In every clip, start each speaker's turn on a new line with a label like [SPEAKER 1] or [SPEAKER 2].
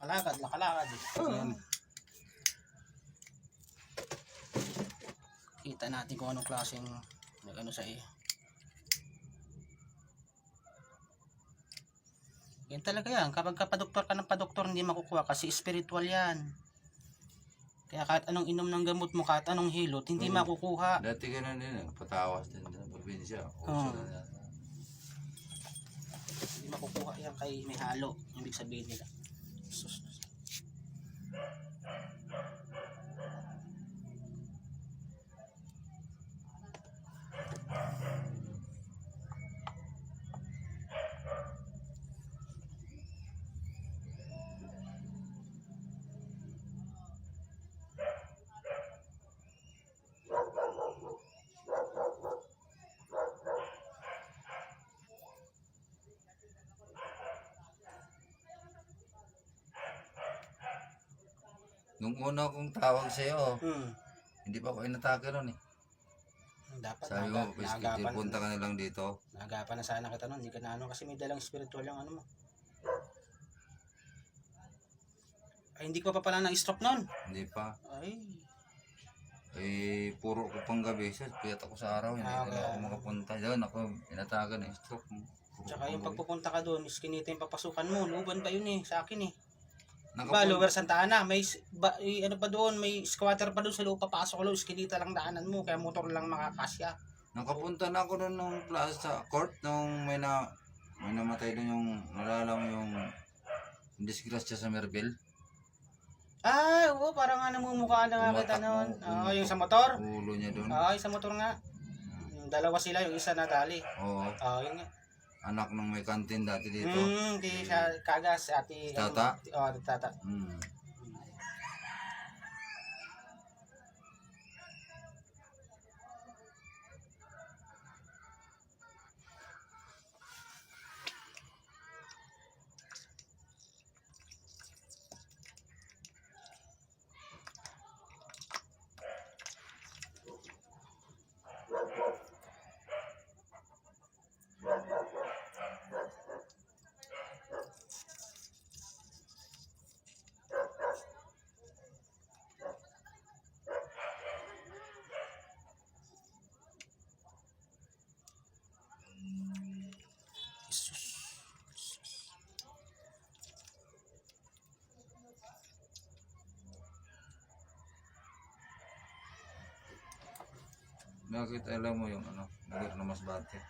[SPEAKER 1] Lakalakad. Kita natin kung anong klaseng ano sa iyo. Yan talaga yan. Kapag kapadoktor ka ng padoktor, hindi makukuha kasi spiritual yan. Kaya kahit anong inom ng gamot mo, kahit anong hilot, hindi makukuha.
[SPEAKER 2] Dati ganun din, patawas din sa probinsya.
[SPEAKER 1] Hindi makukuha yan kay may halo. Ibig sabihin nila. Sus.
[SPEAKER 2] Nung una kong tawag sa'yo, hindi pa ako inatake nun eh.
[SPEAKER 1] Dapat
[SPEAKER 2] Sabi ko, schedule, punta ka na lang dito.
[SPEAKER 1] Nagapan na sana kita nun, hindi ka na ano, kasi may dalang spiritual yung ano mo. Ay, hindi ko pa pala na-stroke nun.
[SPEAKER 2] Hindi pa.
[SPEAKER 1] Ay.
[SPEAKER 2] Eh, puro ko pang gabi. Piyat ako sa araw, hindi na ako makapunta. Doon ako, inatake na stroke.
[SPEAKER 1] Tsaka yung pagpupunta ka doon, iskinita yung papasukan mo, luban pa yun eh, sa akin eh. Diba, Lower Santa Ana, may ano pa doon, may squatter pa doon sa loob, papasok ko lang, iskinita lang daanan mo, kaya motor lang makakasya.
[SPEAKER 2] Nakapunta na ako doon nung plaza court, nung may namatay doon yung, nalala mo yung disgrasya sa Merville.
[SPEAKER 1] Ah, oo, parang nga namumukha na nga kita noon. Oo, yung sa motor?
[SPEAKER 2] Ulo niya doon.
[SPEAKER 1] Oo, yung sa motor nga. Dalawa sila, yung isa nadali.
[SPEAKER 2] Oo.
[SPEAKER 1] Oo, yun nga.
[SPEAKER 2] Anak ng may kantin dati dito.
[SPEAKER 1] Di siya kagas, ati.
[SPEAKER 2] Tata?
[SPEAKER 1] Oo, tata.
[SPEAKER 2] Bakit alam mo yung ano, lugar na Masbate?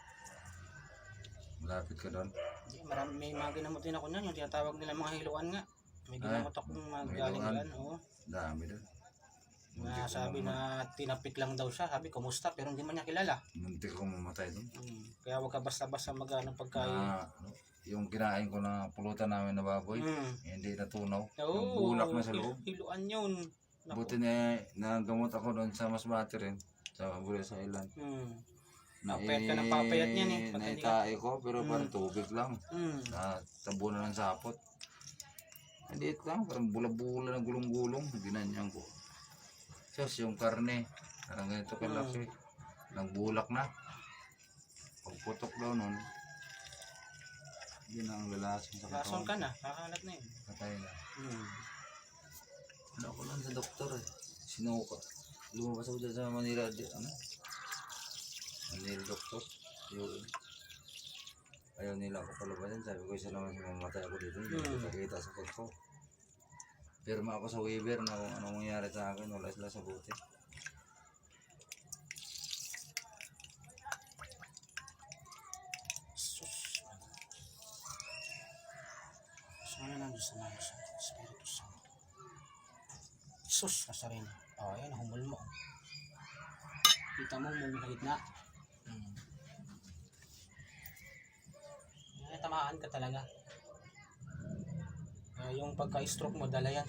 [SPEAKER 2] Malapit ka doon?
[SPEAKER 1] May mga ginamot din ako niyan, yung tinatawag nila mga hiluan nga. May ginamot akong magaling yan, oo.
[SPEAKER 2] Dami doon.
[SPEAKER 1] Sabi na tinapik lang daw siya, sabi kumusta, pero hindi man niya kilala.
[SPEAKER 2] Muntik akong mamatay doon.
[SPEAKER 1] Kaya wag ka basta-basta mag-ano pagkain.
[SPEAKER 2] Yung kinain ko na pulutan namin na baboy, hindi natunaw. Yung bulak na sa loob.
[SPEAKER 1] Hiluan yun.
[SPEAKER 2] Buti na nagamot ako doon sa Masbate rin. Sa Buresa Island.
[SPEAKER 1] Napayat ka ng papayat niyan eh.
[SPEAKER 2] Naitae ko pero parang tubig lang. Tabunan ng sapot. Hindi lang, parang bula-bula na gulong-gulong. Ginanyan ko. Sos, yung karne. Parang ganito kalaki. Nagbulak na. Pagputok daw nun. Hindi na ang lalason sa katawan.
[SPEAKER 1] Lason ka na, kakalat na yun.
[SPEAKER 2] Patay na. Ano ko lang sa doktor eh. Sinuka. Lumabas ako dyan sa Manila, Manila doktor. Ayaw nila ako palabasin. Sabi ko isa naman sa mamatay ako dito. Hindi ko nakita sa pagko. Pirma ako sa waiver na kung anong mangyari sa akin. Wala sila sa buti.
[SPEAKER 1] Sana lang Diyos na sa Espiritu Santo. Sus, Nazareno. Ayan, humul mo. Kita mo, mumulahit na. Tamaan ka talaga. Yung pagka-stroke mo, dala yan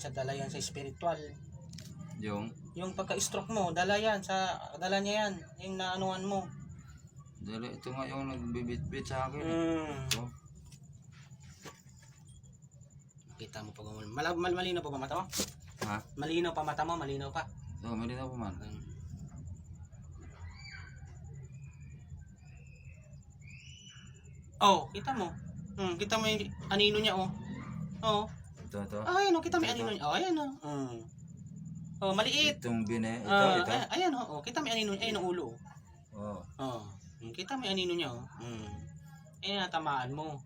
[SPEAKER 1] sa spiritual. Yung pagka-stroke mo, dala niya yan. Yung naanuhan mo.
[SPEAKER 2] Ito nga yung nagbibit-bit sa akin. Ito.
[SPEAKER 1] Kita mo pag malinaw pa ba mata mo?
[SPEAKER 2] Ha?
[SPEAKER 1] Malinaw pa mata mo, malinaw pa.
[SPEAKER 2] Oo, malinaw pa man.
[SPEAKER 1] Kita mo. Kita mo yung anino niya, oh.
[SPEAKER 2] Ito.
[SPEAKER 1] Ayan o, kita may
[SPEAKER 2] Ito.
[SPEAKER 1] anino niya. Oh, ayan o. Oh, maliit.
[SPEAKER 2] Itong ito.
[SPEAKER 1] Ayan o, kita may anino niya. Ayan ang ulo.
[SPEAKER 2] Oh.
[SPEAKER 1] Oh, kita may anino niya o. Ayan, natamaan mo.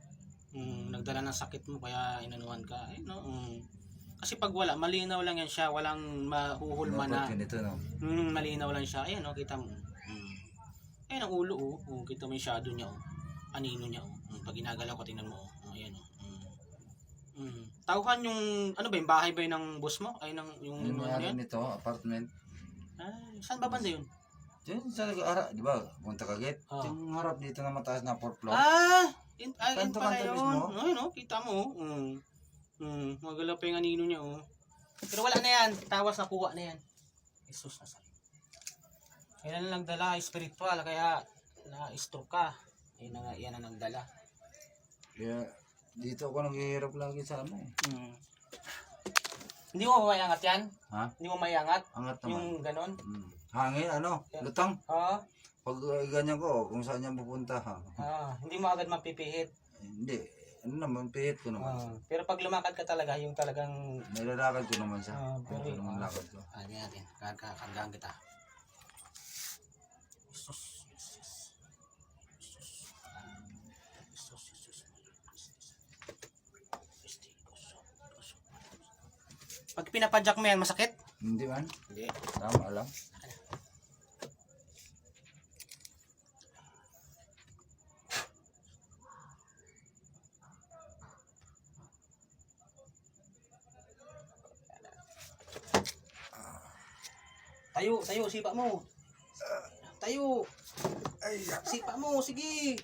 [SPEAKER 1] Nagdala ng sakit mo kaya inanuhan ka. Ayan o. Kasi pag wala, malinaw lang yan siya. Walang mahuhulma na.
[SPEAKER 2] Ganito, no?
[SPEAKER 1] Malinaw lang siya. Ayan o, kita mo. Ayan ang ulo o. Kita mo yung shadow niya o. Anino niya o. Pag ginagalaw ko, tingnan mo o. Ayan o. Tauhan yung, ano ba yung bahay ba yun ng boss mo? Ay, yung
[SPEAKER 2] Yung
[SPEAKER 1] ano yan?
[SPEAKER 2] nito, apartment.
[SPEAKER 1] Ay, saan ba banda yun?
[SPEAKER 2] Diyan sa harap, di ba? Punta Kagit.
[SPEAKER 1] Oh.
[SPEAKER 2] Yung harap dito na mataas na 4th floor.
[SPEAKER 1] Yun
[SPEAKER 2] Kanto
[SPEAKER 1] pala
[SPEAKER 2] mismo?
[SPEAKER 1] yun. Ayun o, kita mo. Magalaw pa yung anino niya o. Pero wala na yan. Tawas na kuha na yan. Jesus na sa'yo. Kailan lang nagdala, spiritual, kaya na-stroke ka. Yan ang nagdala.
[SPEAKER 2] Kaya dito ako naghihirap lagi sa ano.
[SPEAKER 1] Hindi mo maiangat yan?
[SPEAKER 2] Ha?
[SPEAKER 1] Hindi mo maiangat?
[SPEAKER 2] Angat naman.
[SPEAKER 1] Yung ganon?
[SPEAKER 2] Hangin, ano? Lutang.
[SPEAKER 1] Oo.
[SPEAKER 2] Pag ganyan ko, kung saan niya pupunta, ha?
[SPEAKER 1] Hindi mo agad mapipihit.
[SPEAKER 2] Hindi. Ano naman, pihit ko naman.
[SPEAKER 1] Pero pag lumakad ka talaga, yung talagang...
[SPEAKER 2] Nilalakad ko naman siya.
[SPEAKER 1] pero
[SPEAKER 2] Ito naman lakad ko.
[SPEAKER 1] Hindi natin. Kargaan kita. Jesus. Pag pinapadyak mo yan, masakit?
[SPEAKER 2] Hindi man.
[SPEAKER 1] Hindi.
[SPEAKER 2] Tama lang.
[SPEAKER 1] Tayo, sipa mo. Tayo. Sipa mo, sige.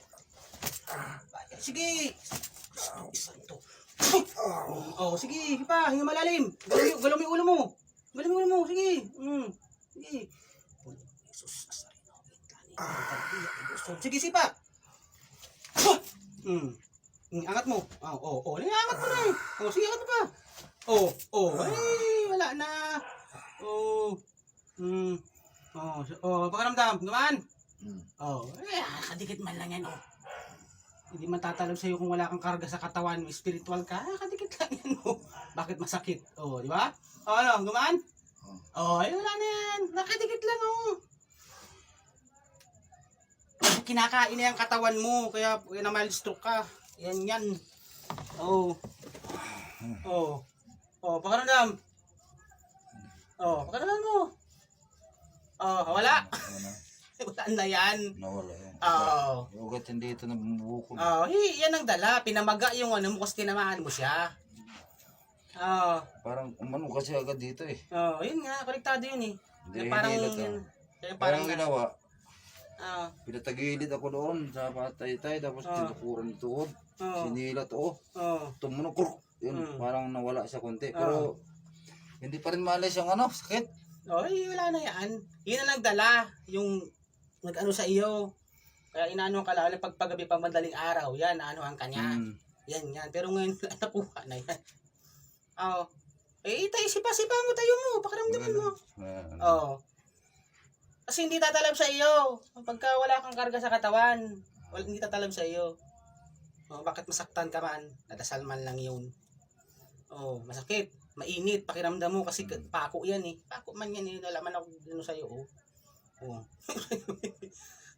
[SPEAKER 1] Sige. Santo. Oh, sige, pa, hinga malalim. Galaw mo yung ulo mo. Galaw mo yung ulo mo, sige. Sige. Jesus, sige, sipa. Angat mo. Angat mo na eh. Sige, angat mo pa. Wala na. Pakaramdam, naman. Kadikit man lang yan, Hindi man tatalab sa'yo kung wala kang karga sa katawan, spiritual ka, kadikit lang yan, Bakit masakit? Di ba? Ano, gumaan? Wala na yan. Nakadikit lang, Kinakain na yung katawan mo, kaya na-mild stroke ka. Yan. Pakaramdam. Pakaramdam mo. Wala. Wala na yan.
[SPEAKER 2] Nawala yan. Ugat hindi ito nabubukol.
[SPEAKER 1] Yan ang dala. Pinamaga yung ano mo kasi tinamaan mo siya.
[SPEAKER 2] Parang umano kasi agad dito eh.
[SPEAKER 1] Yun nga. Konektado yun eh.
[SPEAKER 2] Hindi,
[SPEAKER 1] Parang
[SPEAKER 2] parang ginawa. Pinatagilid ako doon sa patay-tay tapos tinukuran ng tuhod. Sinilat tumunog. Yun, parang nawala siya konti. Pero hindi pa rin malas yung sakit.
[SPEAKER 1] Wala na yan. Yun ang nagdala. Yung nag-ano sa iyo. Kaya inaano ka lang pagpagabi pang madaling araw. Yan, naanohan ka niya. Yan. Pero ngayon, nakuha na yan. Tayo, sipa mo, tayo mo. Pakiramdaman mo. Kasi hindi tatalab sa iyo. Pagka wala kang karga sa katawan, hindi tatalab sa iyo. Bakit masaktan ka man? Nadasal man lang yun. Masakit. Mainit. Pakiramdam mo kasi pako yan eh. Pako man yan eh. Wala man ako dito sa iyo.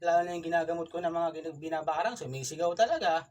[SPEAKER 1] Lalo na yung ginagamot ko ng mga binabarang. So may sigaw talaga.